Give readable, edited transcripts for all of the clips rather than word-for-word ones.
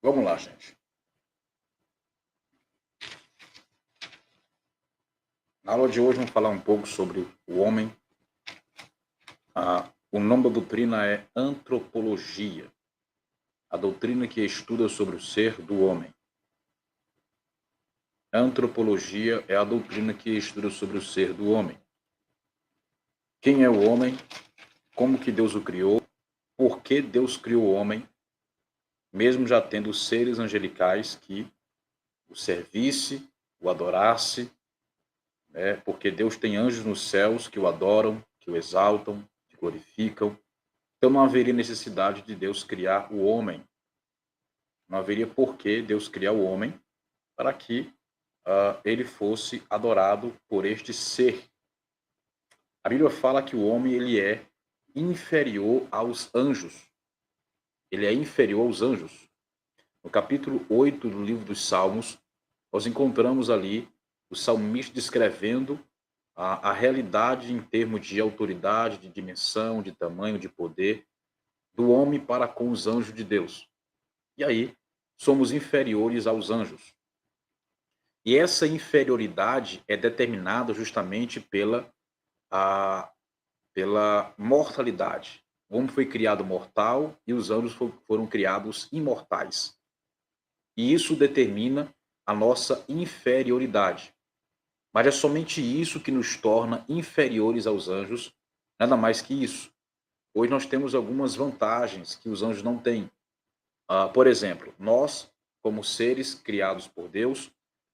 Vamos lá, gente. Na aula de hoje vamos falar um pouco sobre o homem. O nome da doutrina é antropologia, a doutrina que estuda sobre o ser do homem. A antropologia é a doutrina que estuda sobre o ser do homem. Quem é o homem? Como que Deus o criou? Por que Deus criou o homem? Mesmo já tendo seres angelicais que o servisse, o adorasse, né? Porque Deus tem anjos nos céus que o adoram, que o exaltam, que glorificam. Então não haveria necessidade de Deus criar o homem. Não haveria por que Deus criar o homem para que ele fosse adorado por este ser. A Bíblia fala que o homem ele é inferior aos anjos. Ele é inferior aos anjos. No capítulo 8 do livro dos Salmos, nós encontramos ali o salmista descrevendo a realidade em termos de autoridade, de dimensão, de tamanho, de poder do homem para com os anjos de Deus. E aí, somos inferiores aos anjos. E essa inferioridade é determinada justamente a, pela mortalidade. O homem foi criado mortal e os anjos foram criados imortais. E isso determina a nossa inferioridade. Mas é somente isso que nos torna inferiores aos anjos, nada mais que isso. Hoje nós temos algumas vantagens que os anjos não têm. Por exemplo, nós, como seres criados por Deus,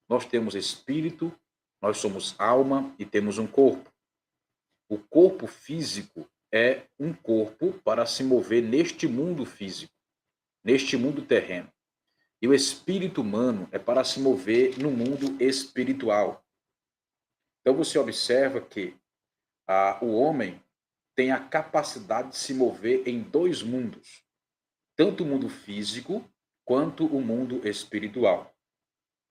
nós temos espírito, nós somos alma e temos um corpo. O corpo físico é um corpo para se mover neste mundo físico, neste mundo terreno. E o espírito humano é para se mover no mundo espiritual. Então você observa que o homem tem a capacidade de se mover em dois mundos, tanto o mundo físico quanto o mundo espiritual.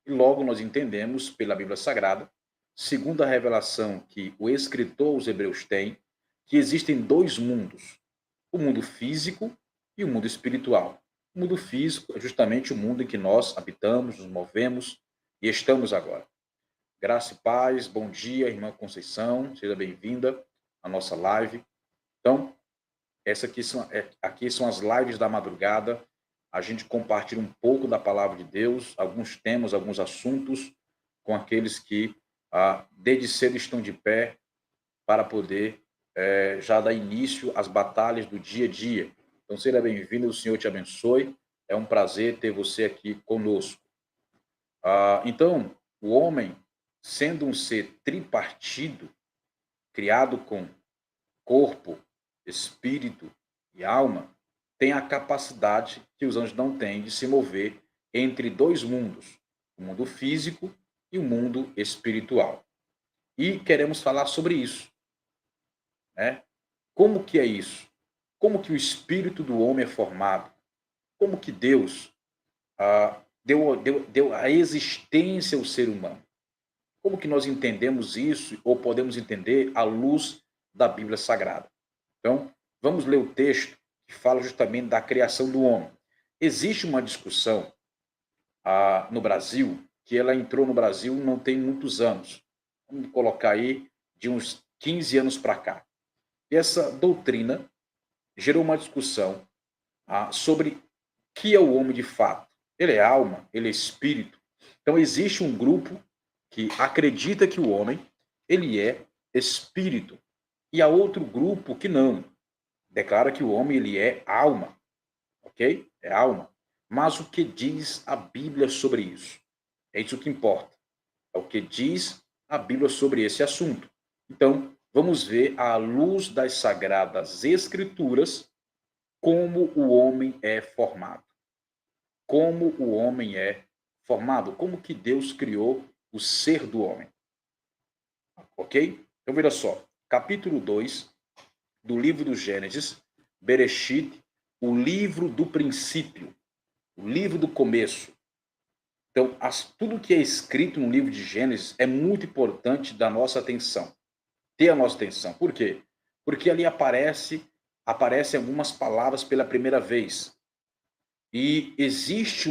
E logo nós entendemos pela Bíblia Sagrada, segundo a revelação que o escritor aos Hebreus tem, que existem dois mundos, o mundo físico e o mundo espiritual. O mundo físico é justamente o mundo em que nós habitamos, nos movemos e estamos agora. Graça e paz, bom dia, irmã Conceição, seja bem-vinda à nossa live. Então, aqui são as lives da madrugada. A gente compartilha um pouco da palavra de Deus, alguns temas, alguns assuntos com aqueles que desde cedo estão de pé para poder já dar início às batalhas do dia a dia. Então, seja bem-vindo, o Senhor te abençoe. É um prazer ter você aqui conosco. Então, o homem, sendo um ser tripartido, criado com corpo, espírito e alma, tem a capacidade que os anjos não têm de se mover entre dois mundos, o mundo físico e o mundo espiritual. E queremos falar sobre isso, né? Como que é isso? Como que o espírito do homem é formado? Como que Deus deu a existência ao ser humano? Como que nós entendemos isso ou podemos entender à luz da Bíblia Sagrada? Então, vamos ler o texto que fala justamente da criação do homem. Existe uma discussão no Brasil, que ela entrou no Brasil não tem muitos anos. Vamos colocar aí de uns 15 anos para cá. E essa doutrina gerou uma discussão sobre o que é o homem de fato. Ele é alma, ele é espírito. Então existe um grupo que acredita que o homem ele é espírito e há outro grupo que não, declara que o homem ele é alma, ok? É alma. Mas o que diz a Bíblia sobre isso? É isso que importa. É o que diz a Bíblia sobre esse assunto. Então, vamos ver à luz das sagradas escrituras como o homem é formado. Como o homem é formado, como que Deus criou o ser do homem. Ok? Então, veja só. Capítulo 2 do livro do Gênesis, Bereshit, o livro do princípio, o livro do começo. Então, tudo que é escrito no livro de Gênesis é muito importante da nossa atenção, ter a nossa atenção. Por quê? Porque ali aparecem algumas palavras pela primeira vez. E existe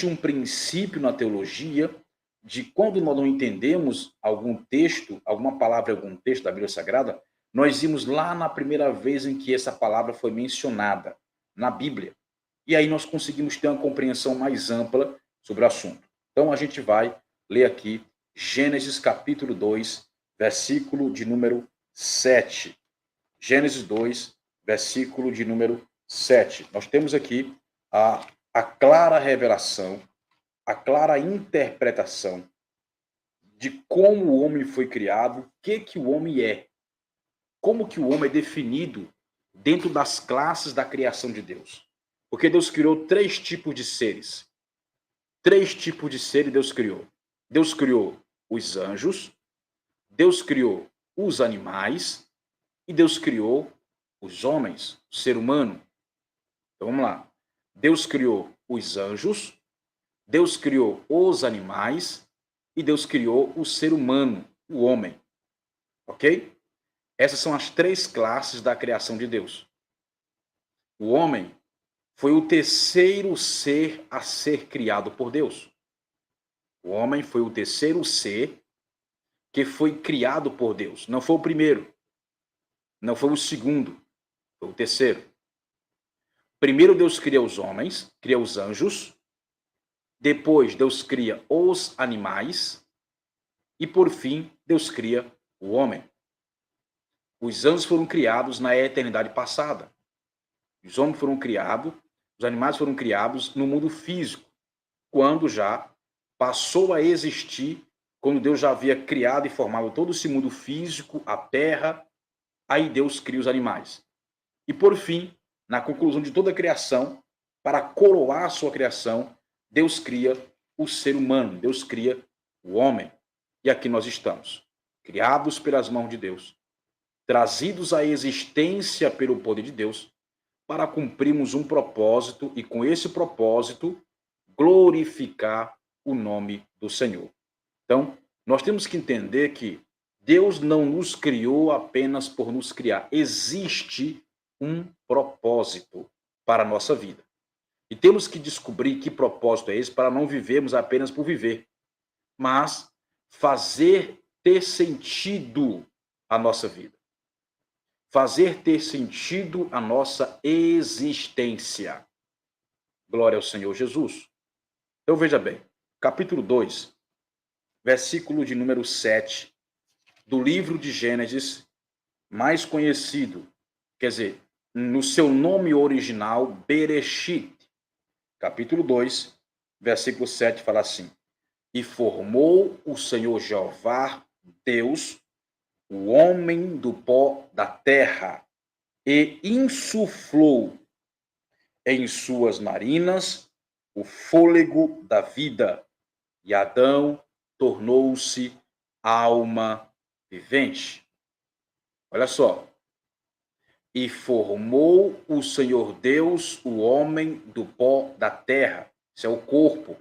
um princípio na teologia de quando nós não entendemos algum texto, alguma palavra em algum texto da Bíblia Sagrada, nós irmos lá na primeira vez em que essa palavra foi mencionada na Bíblia. E aí nós conseguimos ter uma compreensão mais ampla sobre o assunto. Então a gente vai ler aqui Gênesis capítulo 2, versículo de número 7. Gênesis 2, versículo de número 7. Nós temos aqui a clara revelação, a clara interpretação de como o homem foi criado, o que o homem é, como que o homem é definido dentro das classes da criação de Deus. Porque Deus criou três tipos de seres. Três tipos de seres Deus criou. Deus criou os anjos, Deus criou os animais e Deus criou os homens, o ser humano. Então vamos lá. Deus criou os anjos, Deus criou os animais e Deus criou o ser humano, o homem. Ok? Essas são as três classes da criação de Deus. O homem foi o terceiro ser a ser criado por Deus. O homem foi o terceiro ser que foi criado por Deus. Não foi o primeiro, não foi o segundo, foi o terceiro. Primeiro Deus cria os homens, cria os anjos. Depois Deus cria os animais. E por fim, Deus cria o homem. Os anjos foram criados na eternidade passada. Os homens foram criados, os animais foram criados no mundo físico, quando já passou a existir, quando Deus já havia criado e formado todo esse mundo físico, a terra, aí Deus cria os animais. E por fim, na conclusão de toda a criação, para coroar a sua criação, Deus cria o ser humano, Deus cria o homem. E aqui nós estamos, criados pelas mãos de Deus, trazidos à existência pelo poder de Deus, para cumprirmos um propósito e com esse propósito glorificar o nome do Senhor. Então, nós temos que entender que Deus não nos criou apenas por nos criar. Existe um propósito para a nossa vida. E temos que descobrir que propósito é esse para não vivermos apenas por viver, mas fazer ter sentido a nossa vida. Fazer ter sentido a nossa existência. Glória ao Senhor Jesus. Então veja bem, capítulo 2, versículo de número 7, do livro de Gênesis, mais conhecido, quer dizer, no seu nome original, Bereshit. Capítulo 2, versículo 7 fala assim: E formou o Senhor Jeová, Deus, o homem do pó da terra, e insuflou em suas narinas o fôlego da vida, e Adão tornou-se alma vivente. Olha só. E formou o Senhor Deus o homem do pó da terra. Isso é o corpo.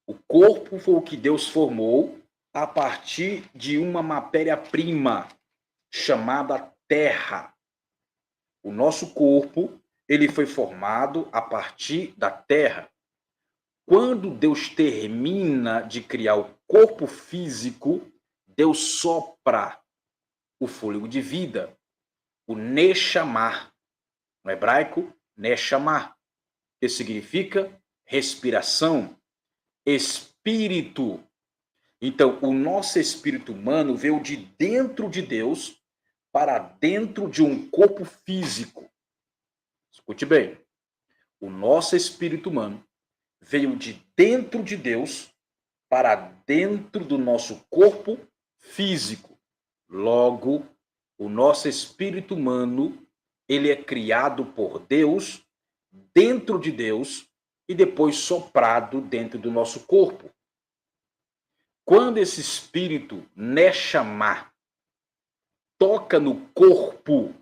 O corpo foi o que Deus formou a partir de uma matéria-prima chamada terra. O nosso corpo, ele foi formado a partir da terra. Quando Deus termina de criar o corpo físico, Deus sopra o fôlego de vida, o Neshamar. No hebraico, Neshamar, que significa respiração, espírito. Então, o nosso espírito humano veio de dentro de Deus para dentro de um corpo físico. Escute bem. O nosso espírito humano veio de dentro de Deus para dentro do nosso corpo físico. Logo, o nosso espírito humano, ele é criado por Deus, dentro de Deus, e depois soprado dentro do nosso corpo. Quando esse espírito, Neshamah, toca no corpo,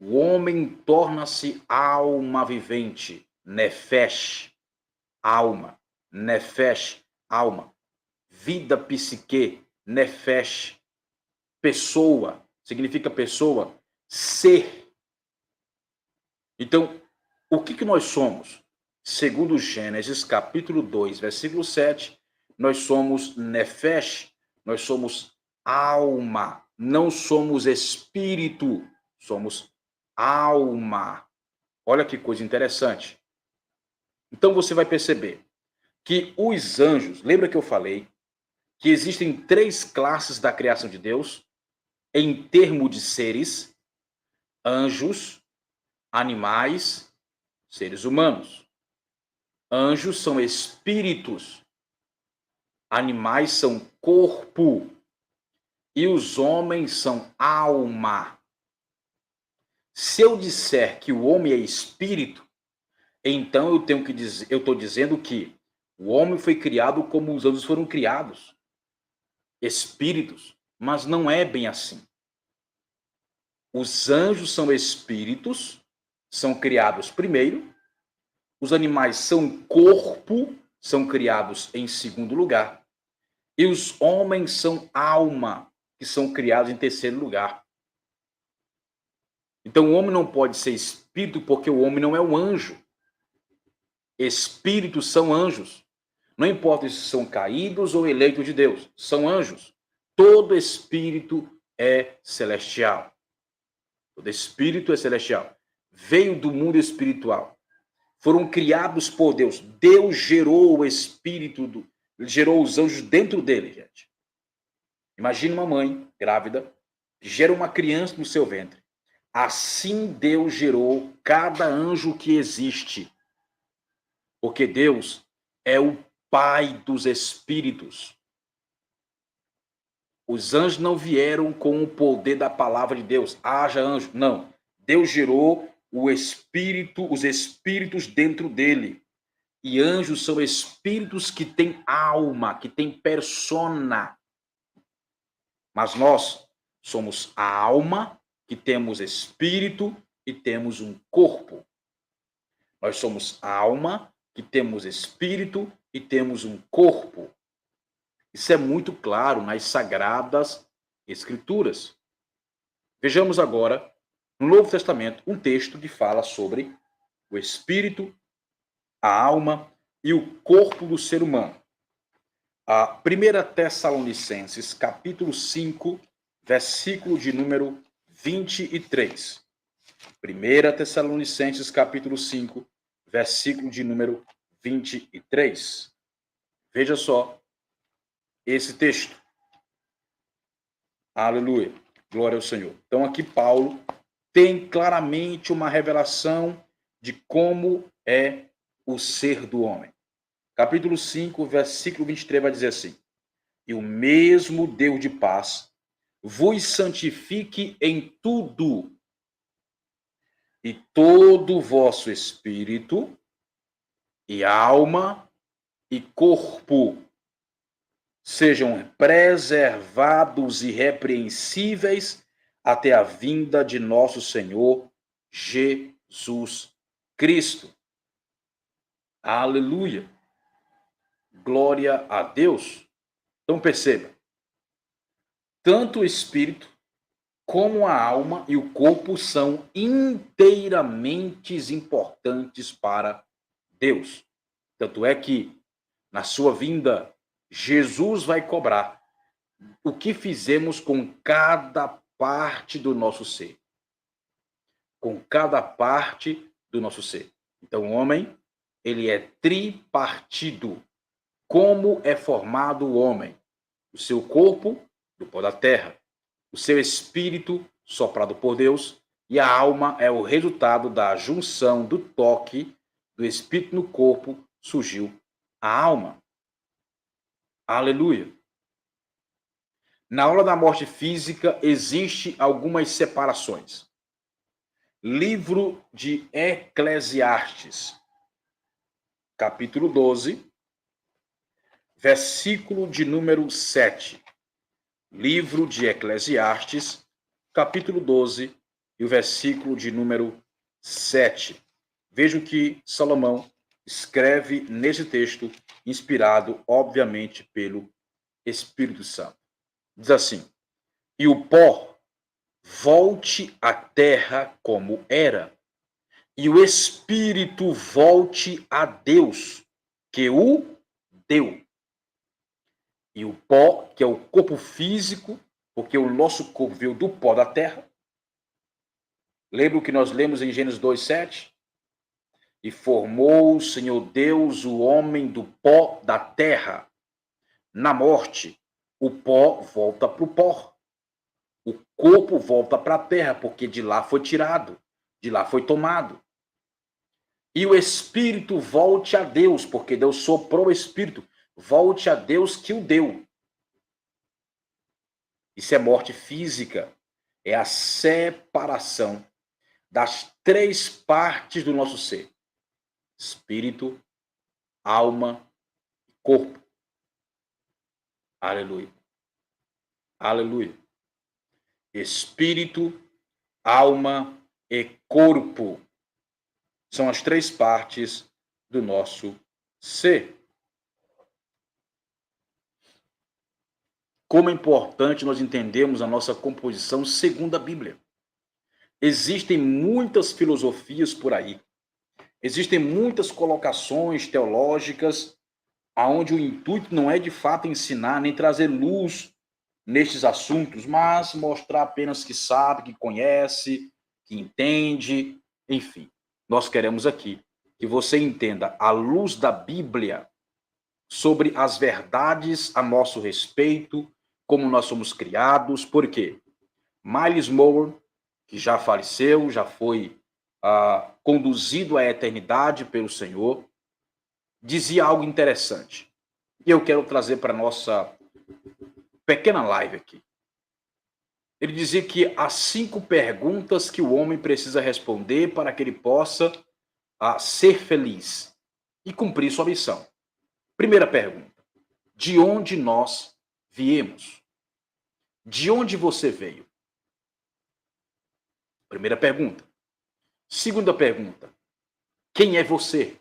o homem torna-se alma vivente, Nefesh, alma, Nefesh, alma, vida psique, Nefesh, pessoa, significa pessoa, ser. Então, o que nós somos? Segundo Gênesis, capítulo 2, versículo 7, nós somos nefesh, nós somos alma, não somos espírito, somos alma. Olha que coisa interessante. Então você vai perceber que os anjos, lembra que eu falei que existem 3 classes da criação de Deus em termos de seres: anjos, animais, seres humanos. Anjos são espíritos, animais são corpo e os homens são alma. Se eu disser que o homem é espírito, então eu tenho que dizer, eu estou dizendo que o homem foi criado como os anjos foram criados, espíritos, mas não é bem assim. Os anjos são espíritos, são criados primeiro, os animais são corpo, são criados em segundo lugar, e os homens são alma, que são criados em terceiro lugar. Então o homem não pode ser espírito porque o homem não é um anjo. Espíritos são anjos. Não importa se são caídos ou eleitos de Deus, são anjos. Todo espírito é celestial. Todo espírito é celestial. Veio do mundo espiritual. Foram criados por Deus. Deus gerou o espírito, gerou os anjos dentro dele, gente. Imagina uma mãe grávida que gera uma criança no seu ventre. Assim Deus gerou cada anjo que existe. Porque Deus é o Pai dos espíritos. Os anjos não vieram com o poder da palavra de Deus. Haja anjo. Não. Deus gerou o espírito, os espíritos dentro dele. E anjos são espíritos que têm alma, que têm persona. Mas nós somos a alma, que temos espírito e temos um corpo. Nós somos a alma, que temos espírito e temos um corpo. Isso é muito claro nas Sagradas Escrituras. Vejamos agora, no Novo Testamento, um texto que fala sobre o espírito, a alma e o corpo do ser humano. A 1 Tessalonicenses, capítulo 5, versículo de número 23. 1 Tessalonicenses, capítulo 5, versículo de número 23. Veja só esse texto. Aleluia. Glória ao Senhor. Então aqui Paulo tem claramente uma revelação de como é o ser do homem. Capítulo 5, versículo 23 vai dizer assim: e o mesmo Deus de paz vos santifique em tudo, e todo o vosso espírito, e alma, e corpo sejam preservados irrepreensíveis até a vinda de nosso Senhor Jesus Cristo. Aleluia. Glória a Deus. Então perceba, tanto o espírito como a alma e o corpo são inteiramente importantes para Deus. Tanto é que, na sua vinda, Jesus vai cobrar o que fizemos com cada parte do nosso ser. Com cada parte do nosso ser. Então, o homem, ele é tripartido. Como é formado o homem? O seu corpo, do pó da terra. O seu espírito, soprado por Deus. E a alma é o resultado da junção do toque do espírito no corpo, surgiu a alma. Aleluia. Na hora da morte física, existe algumas separações. Livro de Eclesiastes, capítulo 12, versículo de número 7. Livro de Eclesiastes, capítulo 12, e o versículo de número 7. Veja o que Salomão escreve nesse texto, inspirado, obviamente, pelo Espírito Santo. Diz assim: e o pó volte à terra como era, e o espírito volte a Deus, que o deu. E o pó, que é o corpo físico, porque o nosso corpo veio do pó da terra. Lembra o que nós lemos em Gênesis 2:7? E formou o Senhor Deus o homem do pó da terra. Na morte, o pó volta para o pó. O corpo volta para a terra, porque de lá foi tirado, de lá foi tomado. E o espírito volte a Deus, porque Deus soprou o espírito. Volte a Deus que o deu. Isso é morte física. É a separação das três partes do nosso ser: espírito, alma e corpo. Aleluia. Aleluia. Espírito, alma e corpo são as três partes do nosso ser. Como é importante nós entendermos a nossa composição segundo a Bíblia. Existem muitas filosofias por aí. Existem muitas colocações teológicas aonde o intuito não é de fato ensinar nem trazer luz nestes assuntos, mas mostrar apenas que sabe, que conhece, que entende, enfim. Nós queremos aqui que você entenda à luz da Bíblia sobre as verdades a nosso respeito, como nós somos criados. Por quê? Miles Monroe, que já faleceu, já foi conduzido à eternidade pelo Senhor, dizia algo interessante. E eu quero trazer para a nossa pequena live aqui. Ele dizia que há 5 perguntas que o homem precisa responder para que ele possa ser feliz e cumprir sua missão. Primeira pergunta: de onde nós viemos? De onde você veio? Primeira pergunta. Segunda pergunta: quem é você?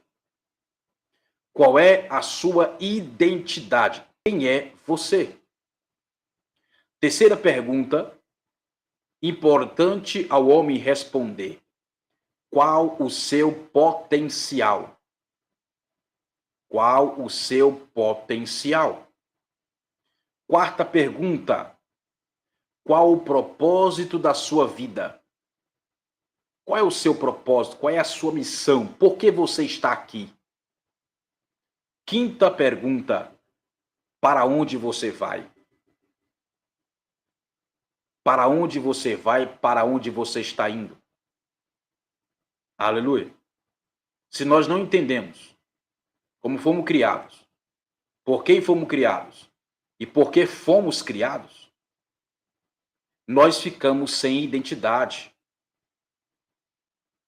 Qual é a sua identidade? Quem é você? Terceira pergunta, importante ao homem responder: qual o seu potencial? Qual o seu potencial? Quarta pergunta, qual o propósito da sua vida? Qual é o seu propósito? Qual é a sua missão? Por que você está aqui? Quinta pergunta, para onde você vai? Para onde você vai? Para onde você está indo? Aleluia. Se nós não entendemos como fomos criados, por quem fomos criados e por que fomos criados, nós ficamos sem identidade.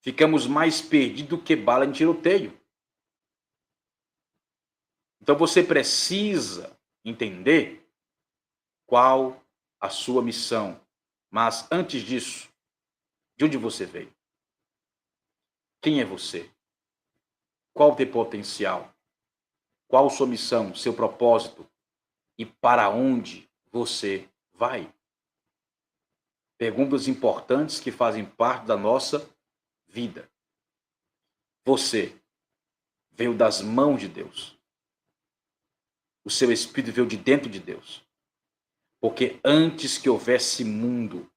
Ficamos mais perdidos que bala em tiroteio. Então você precisa entender qual a sua missão. Mas antes disso, de onde você veio? Quem é você? Qual o teu potencial? Qual a sua missão, seu propósito? E para onde você vai? Perguntas importantes que fazem parte da nossa vida. Você veio das mãos de Deus. O seu espírito veio de dentro de Deus. Porque antes que houvesse mundo,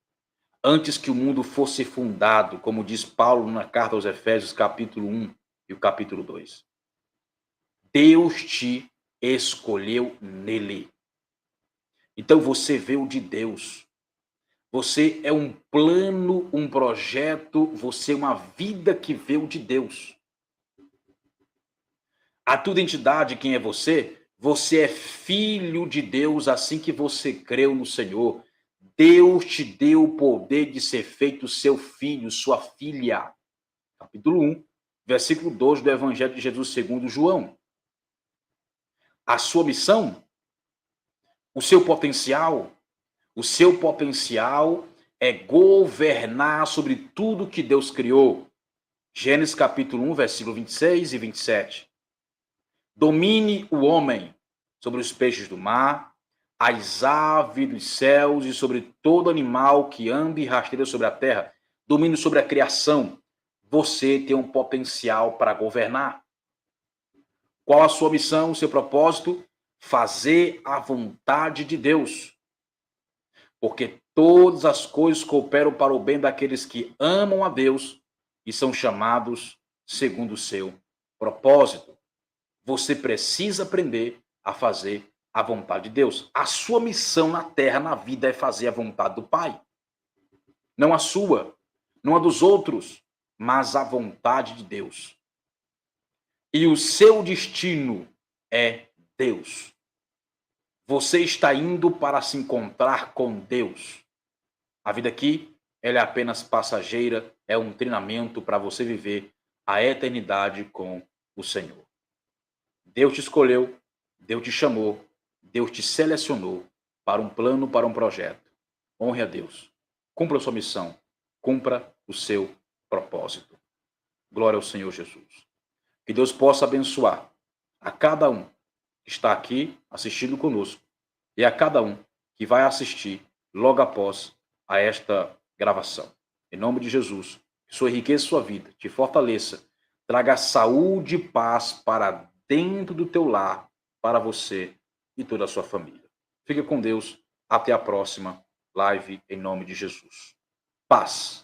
antes que o mundo fosse fundado, como diz Paulo na carta aos Efésios, capítulo 1 e o capítulo 2, Deus te escolheu nele. Então você veio de Deus. Você é um plano, um projeto, você é uma vida que veio de Deus. A tua identidade, quem é você? Você é filho de Deus assim que você creu no Senhor. Deus te deu o poder de ser feito seu filho, sua filha. Capítulo 1, versículo 2 do Evangelho de Jesus segundo João. A sua missão, o seu potencial é governar sobre tudo que Deus criou. Gênesis capítulo 1, versículo 26 e 27. Domine o homem sobre os peixes do mar, as aves dos céus e sobre todo animal que anda e rasteja sobre a terra. Domine sobre a criação. Você tem um potencial para governar. Qual a sua missão, o seu propósito? Fazer a vontade de Deus. Porque todas as coisas cooperam para o bem daqueles que amam a Deus e são chamados segundo o seu propósito. Você precisa aprender a fazer a vontade de Deus. A sua missão na terra, na vida, é fazer a vontade do Pai. Não a sua, não a dos outros, mas a vontade de Deus. E o seu destino é Deus. Você está indo para se encontrar com Deus. A vida aqui, ela é apenas passageira, é um treinamento para você viver a eternidade com o Senhor. Deus te escolheu, Deus te chamou, Deus te selecionou para um plano, para um projeto. Honre a Deus. Cumpra a sua missão. Cumpra o seu propósito. Glória ao Senhor Jesus. Que Deus possa abençoar a cada um que está aqui assistindo conosco e a cada um que vai assistir logo após a esta gravação. Em nome de Jesus, que sua enriqueça sua vida, te fortaleça, traga saúde e paz para dentro do teu lar, para você e toda a sua família. Fique com Deus. Até a próxima live em nome de Jesus. Paz.